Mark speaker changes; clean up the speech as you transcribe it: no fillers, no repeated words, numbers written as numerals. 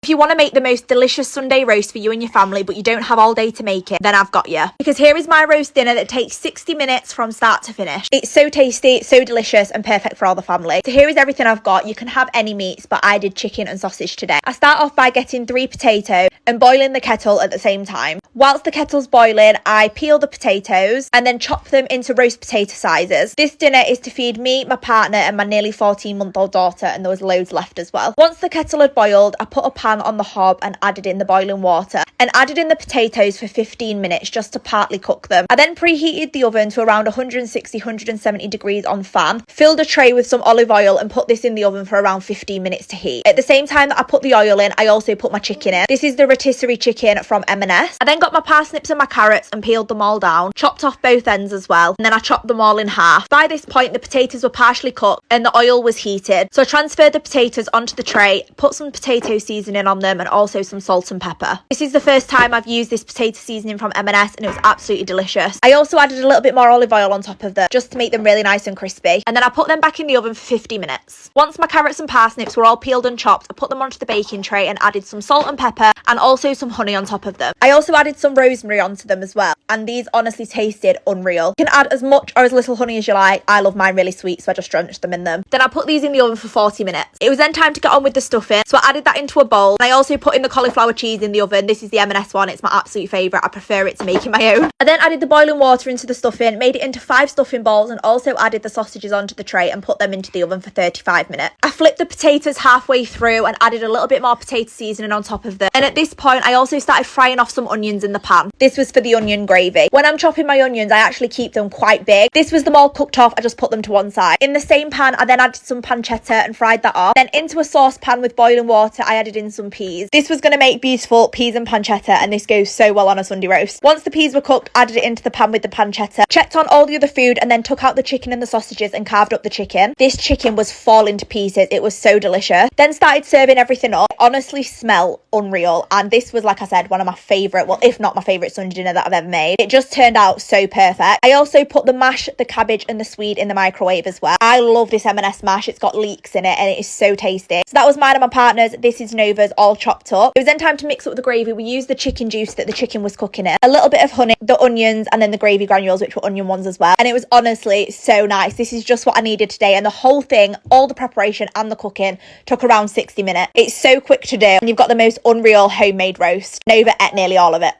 Speaker 1: If you want to make the most delicious Sunday roast for you and your family, but you don't have all day to make it, then I've got you. Because here is my roast dinner that takes 60 minutes from start to finish. It's so tasty, so delicious, and perfect for all the family. So here is everything I've got. You can have any meats, but I did chicken and sausage today. I start off by getting 3 potatoes and boiling the kettle at the same time. Whilst the kettle's boiling, I peel the potatoes and then chop them into roast potato sizes. This dinner is to feed me, my partner, and my nearly 14-month-old daughter, and there was loads left as well. Once the kettle had boiled, I put a pan on the hob and added in the boiling water and added in the potatoes for 15 minutes just to partly cook them. I then preheated the oven to around 160-170 degrees on fan, filled a tray with some olive oil and put this in the oven for around 15 minutes to heat. At the same time that I put the oil in, I also put my chicken in. This is the rotisserie chicken from M&S. I then got my parsnips and my carrots and peeled them all down, chopped off both ends as well, and then I chopped them all in half. By this point, the potatoes were partially cooked and the oil was heated, so I transferred the potatoes onto the tray, put some potato seasoning on them and also some salt and pepper. This is the first time I've used this potato seasoning from M&S and it was absolutely delicious. I also added a little bit more olive oil on top of them just to make them really nice and crispy, and then I put them back in the oven for 50 minutes. Once my carrots and parsnips were all peeled and chopped, I put them onto the baking tray and added some salt and pepper and also some honey on top of them. I also added some rosemary onto them as well, and these honestly tasted unreal. You can add as much or as little honey as you like. I love mine really sweet, so I just drenched them in them. Then I put these in the oven for 40 minutes. It was then time to get on with the stuffing, so I added that into a bowl, and I also put in the cauliflower cheese in the oven. This is the M&S one. It's my absolute favourite. I prefer it to making my own. I then added the boiling water into the stuffing, made it into 5 stuffing balls, and also added the sausages onto the tray and put them into the oven for 35 minutes. I flipped the potatoes halfway through and added a little bit more potato seasoning on top of them. And at this point, I also started frying off some onions in the pan. This was for the onion gravy. When I'm chopping my onions, I actually keep them quite big. This was them all cooked off. I just put them to one side. In the same pan, I then added some pancetta and fried that off. Then into a saucepan with boiling water, I added in some peas. This was going to make beautiful peas and pancetta, and this goes so well on a Sunday roast. Once the peas were cooked, added it into the pan with the pancetta, checked on all the other food, and then took out the chicken and the sausages and carved up the chicken. This chicken was falling to pieces. It was so delicious. Then started serving everything up. It honestly smelled unreal, and this was, like I said, one of my favourite, well, if not my favourite Sunday dinner that I've ever made. It just turned out so perfect. I also put the mash, the cabbage and the swede in the microwave as well. I love this M&S mash. It's got leeks in it and it is so tasty. So that was mine and my partner's. This is Nova's, all chopped up. It was then time to mix up the gravy. We used the chicken juice that the chicken was cooking in, a little bit of honey, the onions, and then the gravy granules, which were onion ones as well. And it was honestly so nice. This is just what I needed today, and the whole thing, all the preparation and the cooking, took around 60 minutes. It's so quick to do, and you've got the most unreal homemade roast. Nova ate nearly all of it.